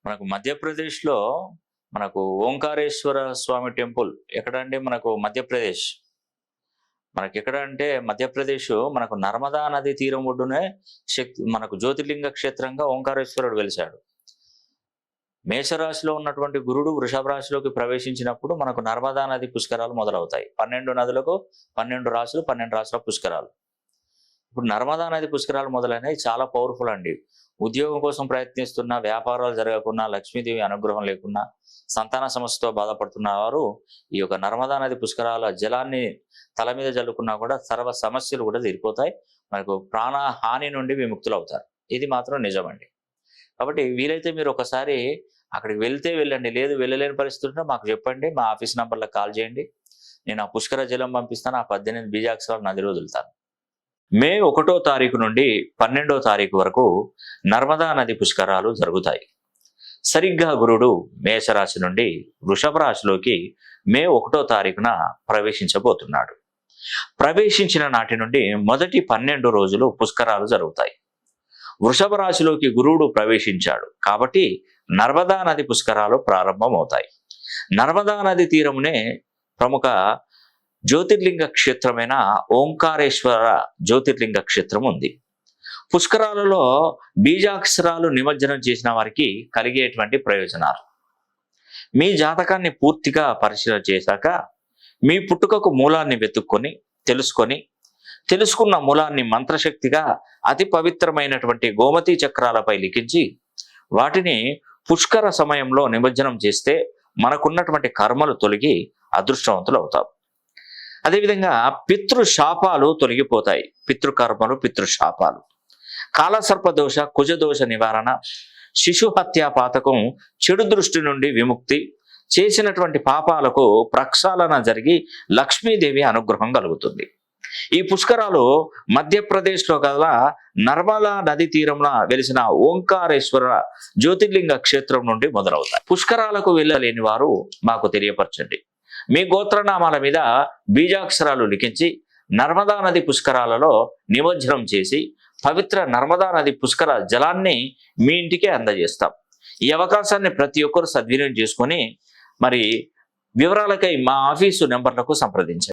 మనకు మధ్యప్రదేశ్‌లో మనకు ఓంకారేశ్వర స్వామి టెంపుల్ ఎక్కడండి? మనకు మధ్యప్రదేశ్. మనకెక్కడ అంటే మధ్యప్రదేశ్ మనకు నర్మదా నది తీరం ఒడ్డునే మనకు జ్యోతిర్లింగ క్షేత్రంగా ఓంకారేశ్వరుడు వెలిసాడు. మేషరాశిలో ఉన్నటువంటి గురుడు వృషభ రాశిలోకి ప్రవేశించినప్పుడు మనకు నర్మదా నది పుష్కరాలు మొదలవుతాయి. 12 నదులకు 12 రాశులు, 12 రాశుల పుష్కరాలు. ఇప్పుడు నర్మదా నది పుష్కరాలు మొదలైనవి చాలా పవర్ఫుల్ అండి. ఉద్యోగం కోసం ప్రయత్నిస్తున్నా, వ్యాపారాలు జరగకున్నా, లక్ష్మీదేవి అనుగ్రహం లేకున్నా, సంతాన సమస్యతో బాధపడుతున్న వారు ఈ యొక్క నర్మదా నది పుష్కరాల జలాన్ని తల మీద జల్లుకున్నా కూడా సర్వ సమస్యలు కూడా తీరిపోతాయి. మనకు ప్రాణ హాని నుండి విముక్తులు అవుతారు. ఇది మాత్రం నిజమండి. కాబట్టి వీలైతే మీరు ఒకసారి అక్కడికి వెళ్తే వెళ్ళండి. లేదు వెళ్ళలేని పరిస్థితి ఉంటే మాకు చెప్పండి. మా ఆఫీస్ నంబర్లకు కాల్ చేయండి. నేను ఆ పుష్కర జలం పంపిస్తాను. ఆ 18 బీజాక్షరాలు నదిలో వదులుతాను. మే 1వ తారీఖు నుండి 12వ తారీఖు వరకు నర్మదా నది పుష్కరాలు జరుగుతాయి. సరిగ్గా గురుడు మేషరాశి నుండి వృషభ రాశిలోకి మే 1వ తారీఖున ప్రవేశించబోతున్నాడు. ప్రవేశించిన నాటి నుండి మొదటి 12 రోజులు పుష్కరాలు జరుగుతాయి. వృషభ రాశిలోకి గురువుడు ప్రవేశించాడు కాబట్టి నర్మదా నది పుష్కరాలు ప్రారంభమవుతాయి. నర్మదా నది తీరమునే ప్రముఖ జ్యోతిర్లింగ క్షేత్రమైన ఓంకారేశ్వర జ్యోతిర్లింగ క్షేత్రం ఉంది. పుష్కరాలలో బీజాక్షరాలు నిమజ్జనం చేసిన వారికి కలిగేటువంటి ప్రయోజనాలు. మీ జాతకాన్ని పూర్తిగా పరిశీలన చేశాక మీ పుట్టుకకు మూలాన్ని వెతుక్కొని తెలుసుకున్న మూలాన్ని మంత్రశక్తిగా అతి పవిత్రమైనటువంటి గోమతి చక్రాలపై లిఖించి వాటిని పుష్కర సమయంలో నిమజ్జనం చేస్తే మనకున్నటువంటి కర్మలు తొలగి అదృష్టవంతులు అవుతాం. అదేవిధంగా పితృశాపాలు తొలగిపోతాయి. పితృకర్మలు, పితృశాపాలు, కాలసర్పదోష, కుజదోష నివారణ, శిశు హత్యా పాతకం, చెడు దృష్టి నుండి విముక్తి, చేసినటువంటి పాపాలకు ప్రక్షాళన జరిగి లక్ష్మీదేవి అనుగ్రహం కలుగుతుంది. ఈ పుష్కరాలు మధ్యప్రదేశ్లో గల నర్మదా నది తీరంలో వెలిసిన ఓంకారేశ్వర జ్యోతిర్లింగ క్షేత్రం నుండి మొదలవుతాయి. పుష్కరాలకు వెళ్ళలేని వారు మాకు తెలియపరచండి. మీ గోత్రనామాల మీద బీజాక్షరాలు లిఖించి నర్మదా నది పుష్కరాలలో నిమజ్జనం చేసి పవిత్ర నర్మదా నది పుష్కర జలాన్ని మీ ఇంటికే అందజేస్తాం. ఈ అవకాశాన్ని ప్రతి ఒక్కరు సద్వినియోగం చేసుకొని మరి వివరాలకై మా ఆఫీసు నెంబర్లకు సంప్రదించండి.